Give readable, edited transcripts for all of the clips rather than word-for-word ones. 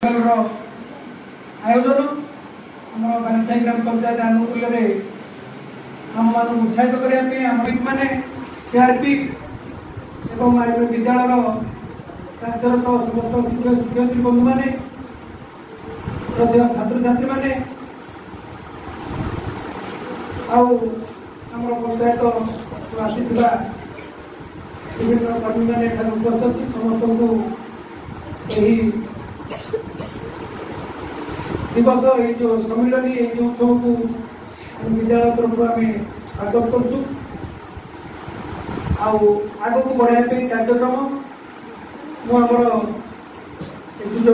आयोजन आम बानीसाही ग्राम पंचायत आनुकूल्य आम मान उत्साहित करने मैंने सीआरपी एवं विद्यालय कार्यरत समस्त शिक्षक शिक्षयित्री बंधु मैंने छात्र छात्री मैंने आम पंचायत आसी विभिन्न कर्मी मैंने उपस्थित समस्त को दिवस ये जो सम्मिलनी ये उत्सव को विद्यालय तरफ आम स्वागत करूँ आग को बढ़ाई कार्यक्रम मुझे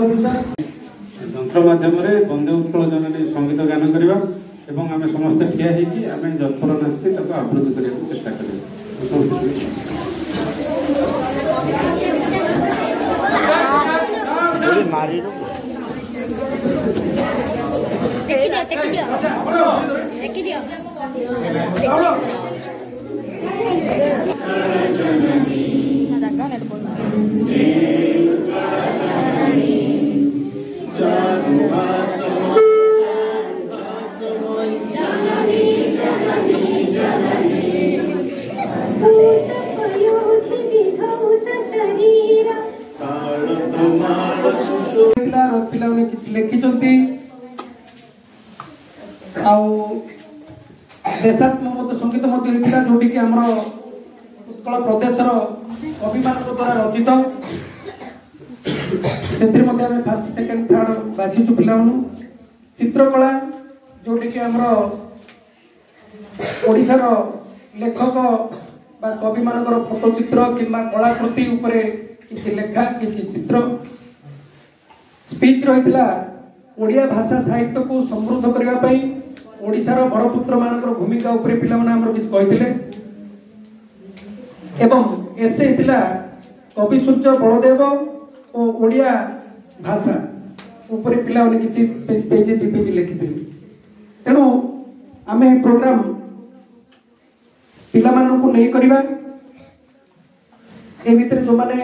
यंत्र माध्यम वंदे उत्कल जननी संगीत गान करवा एवं आम समस्त ठिया होम जसपर नाचते आवृत्ति करने चेष्टा करें। लिखिं देशात्मक संगीत जोटी कि आम उत्कल प्रदेश कवि मान द्वारा रचित से फर्स्ट सेकेंड थर्ड बाछीचु पिला चित्रकला जोटी कि आम ओडिशार लेखक बा कवि मान फोटोचित्र कि कलाकृति उपरे किसी लेखा किसी चित्र स्पीच रही ओडिया भाषा साहित्य को समृद्ध करने ओडिशार बड़पुत्र मान भूमिका उपरे पिला किसी कहते एवं एसे कवि सूर्य बलदेव और ओडिया भाषा उपरे पिला किसी पेज दि पेज लिखि तेणु आम प्रोग्राम पिला को नहीं करवा जो मैंने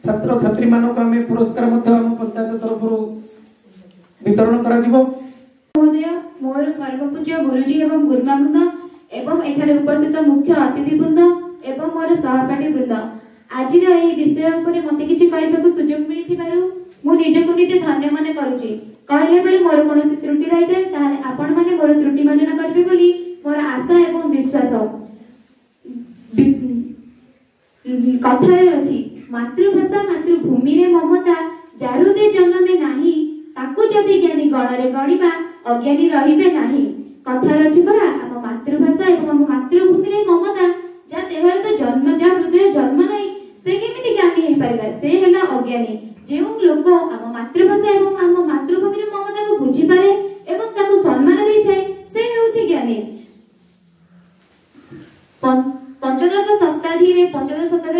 छात्र छात्री मानक आम पुरस्कार पंचायत तरफ वितरण महोदय मोर सर्वपूज्य गुरुजी एवं गुरुमावृंद एवं एठारे उपस्थित मुख्य अतिथिवृंद एवं मोर सहपाठी वृंद आज विषय पर मत किसी कहवाक सुजोग मिली मु निजक निजे धन्य मन करुच्ची कहले बेले मोर कौन त्रुटि रही जाए ताहले आपण माने मोर त्रुटि मोचन करिवे बोली मोर आशा एवं विश्वास कथारे अछि मातृभाषा मातृभूमि रे ममता जारुदे जन्मे नाही ताकू जदि ज्ञानी गणरे गणिबा अज्ञानी रहिबे नाही कथारे अछि परा हम मातृभाषा एवं हम मातृभूमि रे ममता जा देहर तो जन्म जा हृदय जन्म नाही से केमिति ज्ञानी हेई पारिला से हेला अज्ञानी जेउ लोक हम मातृभाषा एवं हम मातृभूमि रे ममता को बुझी पारे एवं ताकू सम्मान देई थाए से हेउछि ज्ञानी। पंचदश शताब्दी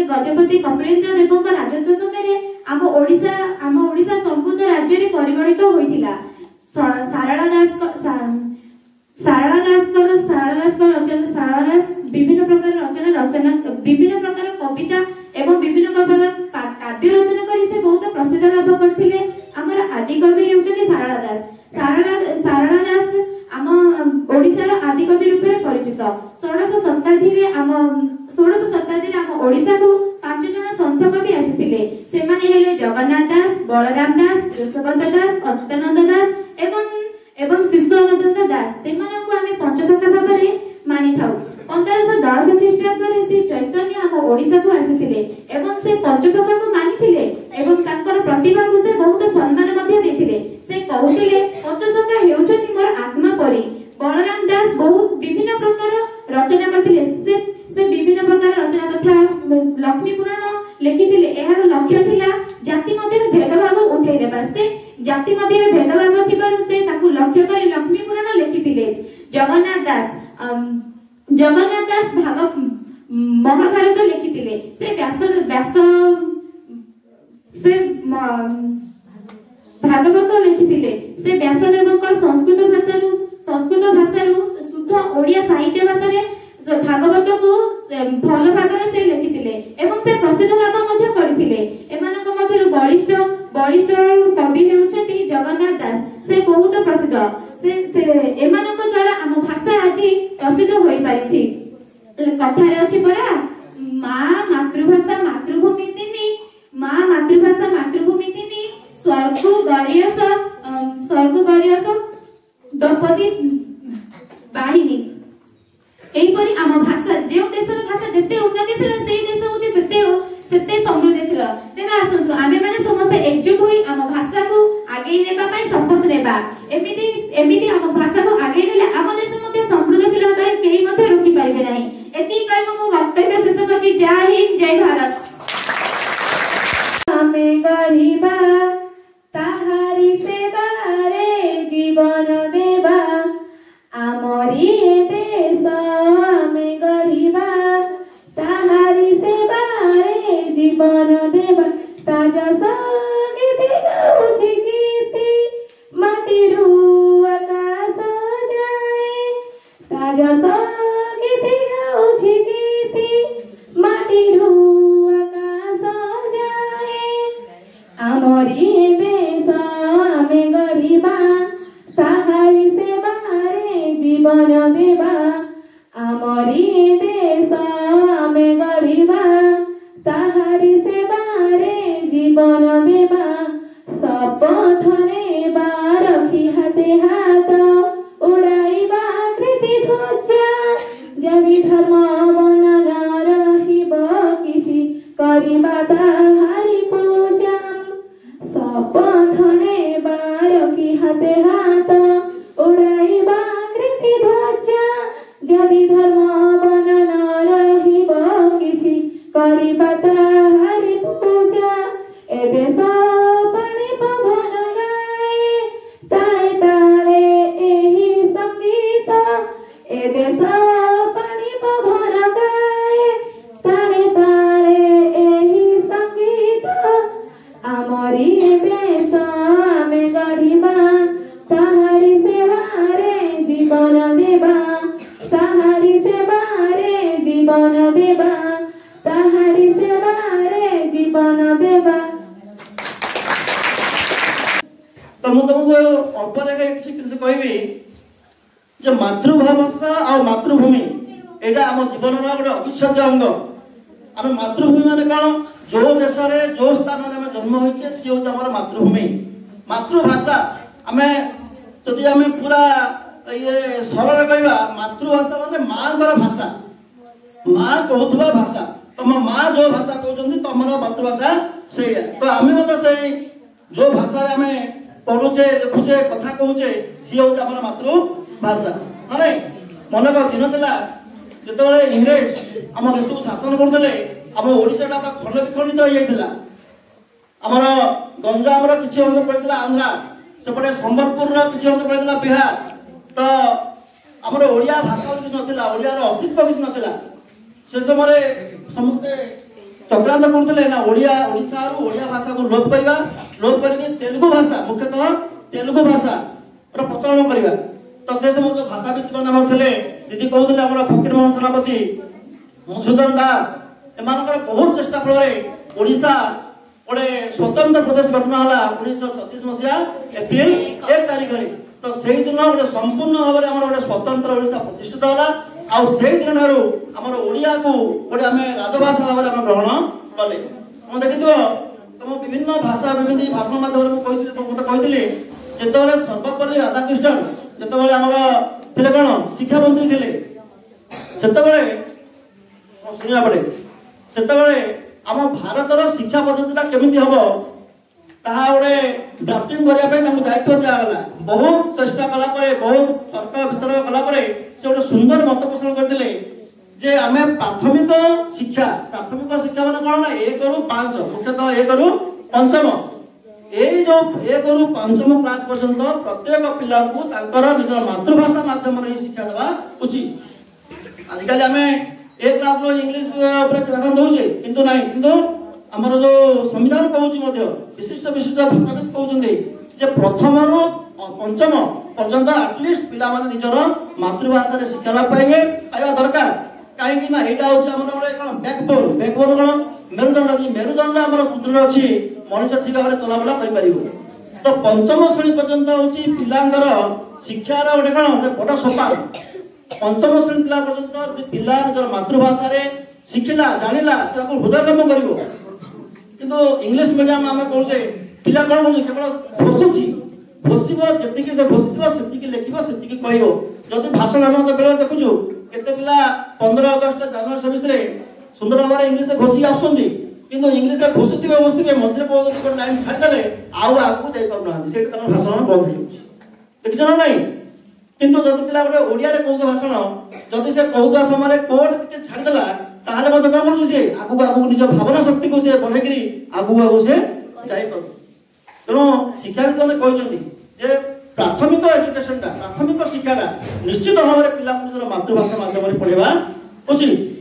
गजपति कपिलेन्द्र देव राजत्व समय आम ओडिशा संपूर्ण राज्य में परिगणित होइतिला। सारला दास विभिन्न प्रकार कविता एवं विभिन्न प्रकार काव्य रचना करी से बहुत प्रसिद्ध लाभ करथिले। हमर आदि कवि हेउछन सारला दास आम ओडिशार आदि कवि रूप में परिचित। षोडश शताब्दी आम ओडिशा को 5 जन संत कवि आसीथिले से माने हेले जगन्नाथ दास बलराम दास यशवंत दास अच्युतानंद दास एवं शिशुआनंद दास से माने को हमें पंचशखा भाव में मानि थाउ। 1510 ख्रीष्टाब्द रे श्री चैतन्य आम ओडिशा को आसीथिले एवं से पंचशखा को मानिथिले एवं ताकर प्रतिभा को से बहुत सम्मान मध्ये देथिले। से कहउथिले पंचशखा हेउछथि मोर आत्मा परी। बलराम दास बहुत विभिन्न प्रकार रचना करथिले से विभिन्न प्रकार रचना तथा लक्ष्मी पुराण लिखिथिले। एहार लक्ष्य थिला जाति मध्य भेदभाव उठाई देबा। से जाति मध्य भेदभाव थिबारु से ताकु लक्ष्य करी लक्ष्मी पुराण लिखिथिले। जगन्नाथ दास महाभारत लिखिथिले। से भागवत लिखिथिले। से व्यासदेवकर संस्कृत भाषा शुद्ध ओडिया साहित्य भाषा भागवत को भल भाग से लिखिथिले एवं से प्रसिद्ध लाभ मध्य करथिले। एमानक मध्य बरिष्ठ कवि हेउछंती जगन्नाथ दास। से बहुत प्रसिद्ध। से एमानक द्वारा आम भाषा आज प्रसिद्ध होई पारिछि। कथारे अछि परा माँ मातृभाषा मातृभूमि तिनी, माँ मातृभाषा मातृभूमि तिनी, स्वर्ग गरीयस द्रौपदी बाहिनी। एहीपरि आम भाषा जो देशर भाषा जेते उन्नतिशील सेही देश होछि सेते समृद्धिशील। तेना आसंतु आमे माने समस्त एकजुट होई आम भाषा को आगे नेबा पई शपथ नेबा। एमिति आम भाषा को आगे नेले आम देश मध्ये समृद्धिशील होबारे केही मध्ये रोकी पारिबे नाही। एति कहि मो वक्तव्य शेष करछि। जय हिंद जय भारत। आमे गढ़िबा ताहारी सेवारे जीवन देबा, आमरी देश आमे गढ़िबा ताहारी सेवारे जीवन देबा। ताजस गीति गाउछि गीति माटिरु आकाश जाए, ताजस गीति गाउछि गीति माटिरु आकाश जाए। आमरी देश आमे गढ़िबा ताहारी सेवारे जीवन देबा, आमरी देश आमे गढ़िबा ताहारी सेवारे जीवन देबा। शपथ नेबा रखी हाते हाथ उड़ाइबा कृति ध्वजा, जदि धर्म बन न रहिब किछि करिबा ताहारी पूजा। शपथ नेबा रखी हाते हाथ उड़ाइबा कृति ध्वजा, जदि धर्म बन न रहिब किछि करिबा ताहारी पूजा। ए देश पाणी पवन गाए ताळे ताळे एही संगीत, ए देश पाणी पवन गाए ताळे ताळे एही संगीत। आमरी देश आमे गढ़िबा ताहारी सेवारे जीवन देबा, ताहारी सेवारे जीवन देबा, ताहारी सेवारे जीवन देबा। तो मु तुमको अल्प देखे किसी कहबी जे मातृभाषा और मातृभूमि एटा आम जीवन गोटे अविच्छेद्य अंग। आम मातृभूमि माने कौन? जो देश जो स्थान में जन्म होइछे सी होता हमर मातृभूमि। मातृभाषा आमे जदि आमे पूरा ये सरल कहबा मातृभाषा माने माँ भाषा, माँ कहूथुबा भाषा। तुम माँ जो भाषा कहउछन्ती तमर मातृभाषा से। तो आमे मत से जो भाषा आमे पढ़ुचे लिखुचे कथा कहूचे सी होता हमर मातृभाषा। माने मन को दिन थिला जेतबेले इंग्रेज आम देश को शासन करदले आम ओडिसा टा खंड विखंडित हो जाइतिला। आमर गंजाम रो किछि अंश पड़ितला आंध्रा, सेपटे संबलपुर रो किछि अंश पड़ितला बिहार। तो आमर ओडिया भाषा किछि नथिला, ओडिया रो अस्तित्व किछि नथिला। से समय समस्ते चक्रांत करते ना ओडिया भाषा को लोप करवा, लोप करके तेलुगु भाषा मुख्यतः तेलुगु भाषा प्रचलन करवा। तो से समय जो भाषाविद मैंने आम थे दीदी कहते आम फकीर मोहन सेनापति, मधुसूदन दास, एमानकर बहुत चेष्टा फल ओडिशा गोटे स्वतंत्र प्रदेश गठन है 1936 मसीहा एप्रिल 1 तारिख। तो से दिन गोटे संपूर्ण भाव में गोटे स्वतंत्र ओडिशा प्रतिष्ठित है। आउ से दिन ठारू आमर ओडिया को गोटे आम राजभाषा भाव में ग्रहण कले। तुम देखिथ तुम विभिन्न भाषा विभिन्न भाषण माध्यम मत कही जितेबाला सर्वपल्ली राधाकृष्णन जितेबाला आमर थे कौन शिक्षा मंत्री थे से शुणा पड़े से आम भारतर शिक्षा पद्धति केमी हम ताहा गोटे ड्राफ्टिंग करने दायित्व दिगला। बहुत चेष्टा कलापर बहुत तर्क वितर्क कलापर से गोटे सुंदर मत पोषण करते जे आम प्राथमिक शिक्षा मान कौन ना 1 ରୁ 5 मुख्यतः 1 ରୁ 5 ये जो 1 ରୁ 5 क्लास पर्यंत प्रत्येक पिला को निज मातृभाषा माध्यम शिक्षा देवा उचित। आजिकल आम 1 क्लास इंग्लिश ध्यान दौचे किंतु ना किंतु आमर जो संविधान कहूँ विशिष्ट विशिष्ट भाषाविद कहते जे प्रथम ରୁ 5ମ पर्यंत आटलिस्ट पिला माने निजर मातृभाषा शिक्षा लाभ पाइबे पाइबा दरकार। कहीं यहाँ हूँ बैकबोन कौन मेरुदंड मेरुदंड आम सुदृढ़ अच्छी मनुष्य ठीक भाव चलाबुला कर तो पंचम श्रेणी पर्यंत हूँ पिलांकर शिक्षार गोटे कौन गोटे बड़ सोपान पंचम श्रेणी पिला पर्यंत पिला निजर मातृभाषा शिखिला जानिला से हृदयगम कर इंग्लीश मीडियम आम कहे पिला कौन कौन केवल घोषुची घोषिब जी से घोषिब से लिखिब से कह जदि भाषण आम तो बेले देखुचु केते पिला 15 अगस्त जनवरी 26 सुंदर भाव इंग्लीश घोषी आसुंदी किंतु इंग्लीश घोषुवे घोषुवे मझे गोटे लाइन छाड़देले आउ आगू जाना से भाषण बंद देखिछ ना नहीं किंतु जदि पिला गोटे ओडिया कहूथ भाषण जदि से कहूथा समय कोड टे छाड़देला ताहले मत कौन करूँ सी आगू आगू निज भावना शक्ति को सी बढ़ेकरी आगू आगू से जापर तेणु शिक्षाविद मैंने कहते जे प्राथमिक एजुकेशन प्राथमिक शिक्षा निश्चित भाव में पिला मातृभाषा माध्यम पढ़ा उचित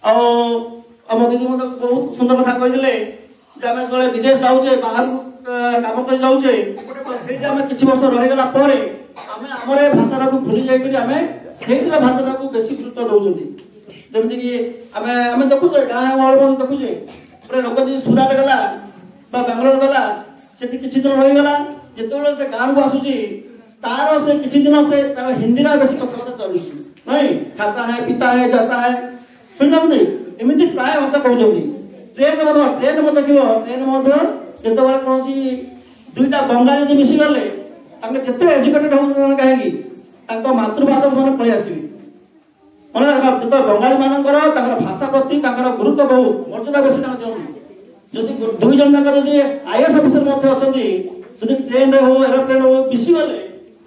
आम दीदी मतलब बहुत सुंदर कथा कहते आम जो विदेश जाऊे बाहर काम कर जाऊे से किसी वर्ष रहीगला आम भाषा को भूली जाए से भाषा को बेसी गुरुत्व दौरान जमीक आम देखुचे गाँ गहल देखुचे गोटे लोक जी सुराट गला बेंगलोर गला से किसी दिन रहीगला जिते से गाँव को आसूची तार से किसी दिन से तार हिंदी बेसी कथबार्ता चलुची नहीं खाता है पीता है जाता है शुणी एमती प्राय भाषा कहते ट्रेन मत देखिए ट्रेन जिते कौन दुईटा बंगाली मिसी गले जिते एजुकेटेड हो कहीं मातृभाषा से पलि आसवे मन रख जो बंगाली मानकर भाषा प्रति गुरुत्व बहुत मर्यादा बेसी दिखाते जदि दुई जन जाक आईएएस अफिसर अच्छा ट्रेन हो एरोप्लेन हो मिसी गले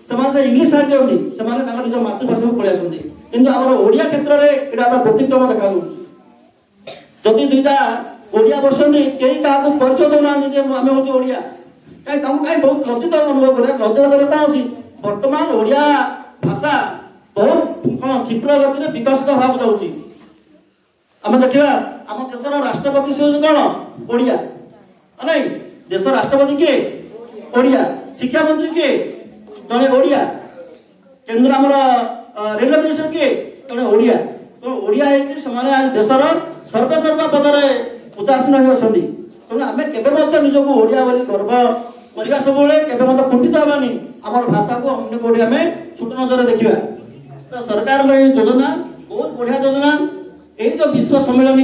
से इंग्लीश छाड़ी दिखती से निज मातृभाषा को पलि आसती किंतु आम ओडिया क्षेत्र में यहाँ व्यतिक्रम देखा जदि दुईटा ओडिया बसती कई क्या परिचय दौना आम हूँ ओडिया कहीं कहीं बहुत लज्जित अनुभव करें लज्जा कौन अच्छी बर्तमान ओडिया भाषा बहुत कौन क्षिप्र गति में विकसित भाव जाऊँगी आम देखा आम देशर राष्ट्रपति से कौन ओडिया नहीं देश राष्ट्रपति किए ओडिया शिक्षा मंत्री किए जड़े ओडिया केन्द्र आमर रेलवे मिनिस्टर किए जड़े ओडिया तो ओडिया देशर सर्वेसर्वा पदर उच्चासीन होती तेणु आम के निजक ओडिया गर्व करवा सब के कुंठित हवानी आम भाषा को अन्य कौटी आम छोट नजर देखा तो सरकार योजना बहुत बढ़िया योजना यही जो विश्व सम्मेलन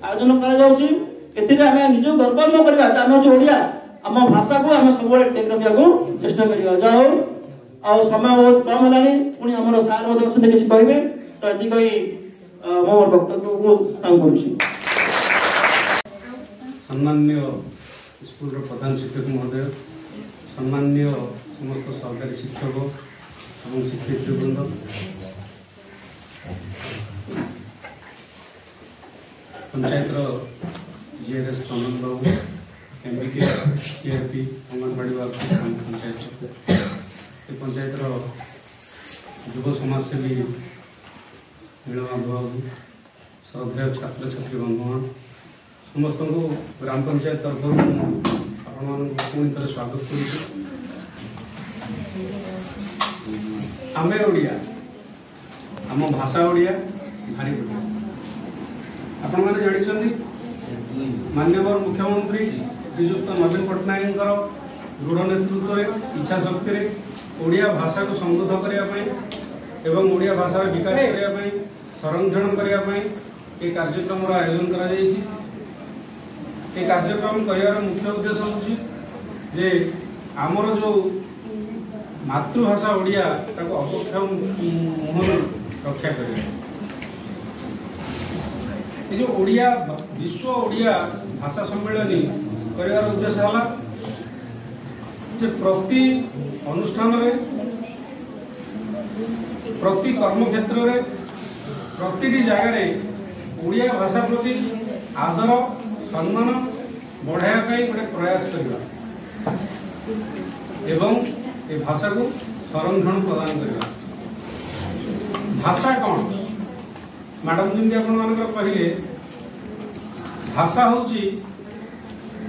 आयोजन कर निज गर्व न करवा आम हूँ ओडिया आम भाषा को आम सब टेक रखा चेष्टा करवा जाओ आ समय बहुत कम है पुणी आम सार अच्छे किसी कहे तो ये कही मो वक्तव्य को कर सम्मान्य स्कूल प्रधान शिक्षक महोदय सम्मान्य समस्त सरकारी शिक्षक और शिक्षयित्री वृंद पंचायत जीआरएस चंदन बाबू एमबीके सीआरपी अंगनवाड़ी पंचायत पंचायत युव समाजसेवी नीलकांत बाबू श्रद्धेय छात्र छात्री बंधुगण समस्त को ग्राम पंचायत तरफ पुणी थे स्वागत करें ओडिया आम भाषा ओडिया भारी बढ़िया आपण मैंने जानी माननीय मुख्यमंत्री श्रीजुक्त नवीन पट्टनायक दृढ़ नेतृत्व इच्छा शक्ति ओडिया भाषा को समृद्ध करने एवं ओडिया भाषार विकास करने संरक्षण करने ये कार्यक्रम आयोजन कर कार्यक्रम कर मुख्य उद्देश्य हूँ जे आमर जो मातृभाषा ओडिया अपक्ष मुहर रक्षा कर जो ओडिया विश्व ओडिया भाषा सम्मेलन कर उद्देश्य है जे प्रति अनुष्ठान प्रति कर्मक्षेत्र प्रति जगह ओडिया भाषा प्रति आदर सम्मान बढ़ाई गोटे प्रयास करवा एवं ए भाषा को संरक्षण प्रदान करवा भाषा कौन मैडम जमी आप कहले भाषा हूँ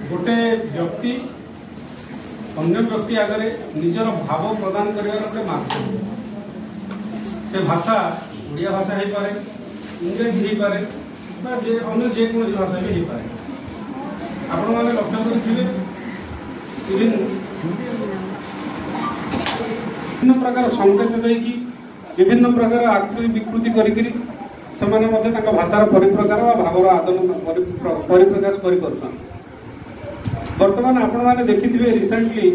गोटे व्यक्ति अन्य व्यक्ति आगे निजर भाव प्रदान कर गोटे माध्यम से भाषा ओडिया भाषा हो पाए इंग्रेजी हो पाए अन्य जेकोसी भाषा भी हो पाए ଆପଣମାନେ ଲକ୍ଷ୍ୟ କରିଥିବେ ବିଭିନ୍ନ ପ୍ରକାର ସଂକେତ ଦେଇକି ବିଭିନ୍ନ ପ୍ରକାର ଆକୃତି ବିକୃତି କରିକିରି ସେମାନେ ମଧ୍ୟ ତାଙ୍କ ଭାଷାର ପରିପ୍ରକାର ବା ଭାବର ଆଦାନ ପରିପ୍ରକାଶ କରିପାରୁଛନ୍ତି। ବର୍ତ୍ତମାନ ଆପଣମାନେ ଦେଖିଥିବେ ରିସେଣ୍ଟଲି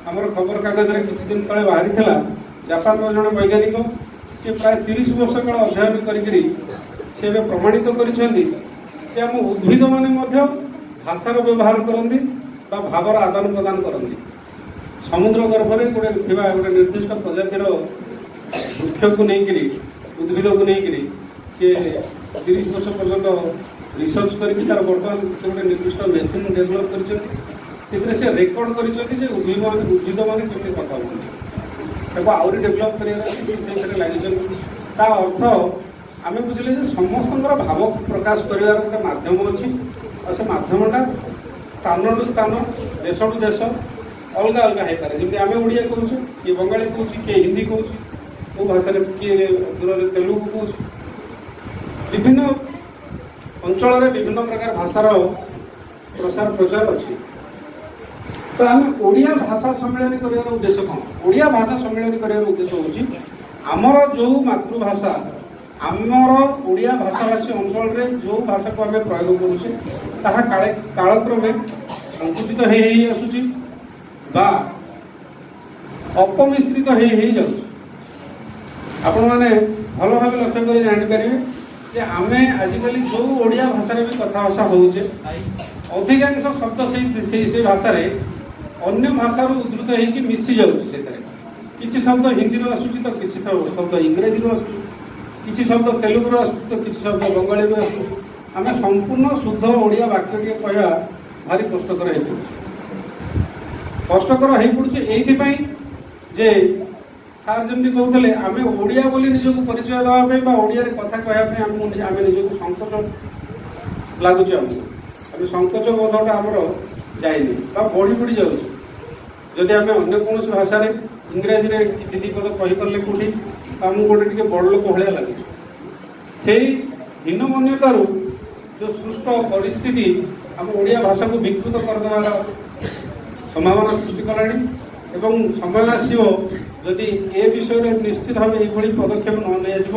ଆମର ଖବରକାଗଜରେ କିଛି ଦିନ ତଳେ ବାହାରିଥିଲା ଜାପାନର ଜଣେ ବୈଜ୍ଞାନିକ ସେ ପ୍ରାୟ 30 ବର୍ଷ କାଳ ଅଧ୍ୟୟନ କରିକିରି ସେ ଏବେ ପ୍ରମାଣିତ କରିଛନ୍ତି ଯେ ଆମ ଉଦ୍ଭିଦମାନେ ମଧ୍ୟ ଭାଷାର ବ୍ୟବହାର କରନ୍ତି ବା ଭାବର ଆଦାନ ପ୍ରଦାନ କରନ୍ତି। ସମୁଦ୍ର ଗର୍ଭରେ ଥିବା ଗୋଟେ ନିର୍ଦ୍ଦିଷ୍ଟ ପ୍ରଜାତିର ବୃକ୍ଷକୁ ନେଇକିରି ଉଦ୍ଭିଦକୁ ନେଇକିରି ସେ 30 ବର୍ଷ ପର୍ଯ୍ୟନ୍ତ ରିସର୍ଚ୍ଚ କରିକି ତାର ବର୍ତ୍ତମାନ ସେ ଗୋଟେ ନିର୍ଦ୍ଦିଷ୍ଟ ମେସିନ୍ ଡେଭଲପ୍ କରିଛନ୍ତି। ସେଥିରେ ସେ ରେକର୍ଡ କରିଛନ୍ତି ଯେ ଉଦ୍ଭିଦମାନେ କେମିତି କଥା ହୁଅନ୍ତି, ତାକୁ ଆହୁରି ଡେଭଲପ୍ କରିବାର ଅଛି ସେ ସେଇଥିରେ ଲାଗିଛନ୍ତି। ତା ଅର୍ଥ ଆମେ ବୁଝିଲେ ଯେ ସମସ୍ତଙ୍କର ଭାବ ପ୍ରକାଶ କରିବାର ଗୋଟେ ମାଧ୍ୟମ ଅଛି ଆଉ ସେ ମାଧ୍ୟମଟା ସ୍ଥାନଠୁ ସ୍ଥାନ ଦେଶଠୁ ଦେଶ ଅଲଗା ଅଲଗା ହେଇପାରେ। ଯେମିତି ଆମେ ଓଡ଼ିଆ କହୁଛୁ, କିଏ ବଙ୍ଗାଳୀ କହୁଛି, କିଏ ହିନ୍ଦୀ କହୁଛି, କେଉଁ ଭାଷାରେ କିଏ ଦୂରରେ ତେଲୁଗୁ କହୁଛି। ବିଭିନ୍ନ ଅଞ୍ଚଳରେ ବିଭିନ୍ନ ପ୍ରକାର ଭାଷାର ପ୍ରସାର ପ୍ରଚାର ଅଛି। ତ ଆମେ ଓଡ଼ିଆ ଭାଷା ସମ୍ମିଳନୀ କରିବାର ଉଦ୍ଦେଶ୍ୟ କ'ଣ? ଓଡ଼ିଆ ଭାଷା ସମ୍ମିଳନୀ କରିବାର ଉଦ୍ଦେଶ୍ୟ ହେଉଛି ଆମର ଯେଉଁ ମାତୃଭାଷା, ଆମର ଓଡ଼ିଆ ଭାଷାଭାଷୀ ଅଞ୍ଚଳରେ ଯେଉଁ ଭାଷାକୁ ଆମେ ପ୍ରୟୋଗ କରୁଛେ ତାହା କାଳକ୍ରମେ ସଂକୁଚିତ ହେଇ ଆସୁଛି ବା ଅପମିଶ୍ରିତ ହେଇ ଯାଉଛି। ଆପଣମାନେ ଭଲ ଭାବେ ଲକ୍ଷ୍ୟ କରି ଜାଣିପାରିବେ ଯେ ଆମେ ଆଜିକାଲି ଯେଉଁ ଓଡ଼ିଆ ଭାଷାରେ ବି କଥାଭାଷା ହେଉଛେ ଅଧିକାଂଶ ଶବ୍ଦ ସେଇ ଭାଷାରେ ଅନ୍ୟ ଭାଷାରୁ ଉଦ୍ଧୃତ ହେଇକି ମିଶି ଯାଉଛି। ସେଥିରେ କିଛି ଶବ୍ଦ ହିନ୍ଦୀରୁ ଆସୁଛି ତ କିଛି ଶବ୍ଦ ଇଂରାଜୀରୁ ଆସୁଛି, କିଛି ଶବ୍ଦ ତେଲୁଗୁରୁ ଆସୁଛି ତ କିଛି ଶବ୍ଦ ବଙ୍ଗାଳୀରୁ ଆସୁଛି। ଆମେ ସମ୍ପୂର୍ଣ୍ଣ ଶୁଦ୍ଧ ଓଡ଼ିଆ ବାକ୍ୟଟିଏ କହିବା ଭାରି କଷ୍ଟକର ହେଇପଡ଼ୁଛି ଏଇଥିପାଇଁ ଯେ ସାର୍ ଯେମିତି କହୁଥିଲେ ଆମେ ଓଡ଼ିଆ ବୋଲି ନିଜକୁ ପରିଚୟ ଦେବା ପାଇଁ ବା ଓଡ଼ିଆରେ କଥା କହିବା ପାଇଁ ଆମେ ନିଜକୁ ସଂକୋଚ ଲାଗୁଛି। ଆମେ ସଂକୋଚ ବୋଧଟା ଆମର ଯାଇନି ବା ବଢ଼ି ବଢ଼ି ଯାଉଛି। ଯଦି ଆମେ ଅନ୍ୟ କୌଣସି ଭାଷାରେ ଇଂରାଜୀରେ କିଛି ଦୁଇ ପଦ କହିପାରିଲେ କେଉଁଠି ଆମକୁ ଗୋଟେ ଟିକେ ବଡ଼ ଲୋକ ଭଳିଆ ଲାଗୁଛି। ସେଇ ହୀନମନ୍ୟତାରୁ ଯେଉଁ ସୃଷ୍ଟ ପରିସ୍ଥିତି ଆମ ଓଡ଼ିଆ ଭାଷାକୁ ବିକୃତ କରିଦେବାର ସମ୍ଭାବନା ସୃଷ୍ଟି କଲାଣି ଏବଂ ସମୟ ଆସିବ ଯଦି ଏ ବିଷୟରେ ନିଶ୍ଚିତ ଭାବେ ଏଇଭଳି ପଦକ୍ଷେପ ନ ନିଆଯିବ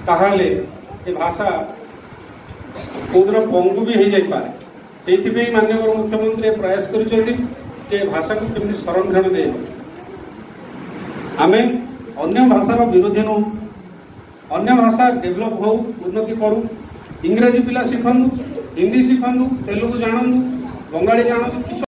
ତାହେଲେ ଏ ଭାଷା କୋଉଦିନ ପଙ୍ଗୁ ବି ହେଇଯାଇପାରେ। ସେଇଥିପାଇଁ ମାନ୍ୟବର ମୁଖ୍ୟମନ୍ତ୍ରୀ ପ୍ରୟାସ କରିଛନ୍ତି ଯେ ଭାଷାକୁ କେମିତି ସଂରକ୍ଷଣ ଦିଆଯିବ। ଆମେ ଅନ୍ୟ ଭାଷାର ବିରୋଧୀ ନୁହଁ, ଅନ୍ୟ ଭାଷା ଡେଭଲପ୍ ହଉ, ଉନ୍ନତି କରୁ। ଇଂରାଜୀ ପିଲା ଶିଖନ୍ତୁ, ହିନ୍ଦୀ ଶିଖନ୍ତୁ, ତେଲୁଗୁ ଜାଣନ୍ତୁ, ବଙ୍ଗାଳୀ ଜାଣନ୍ତୁ, କିଛି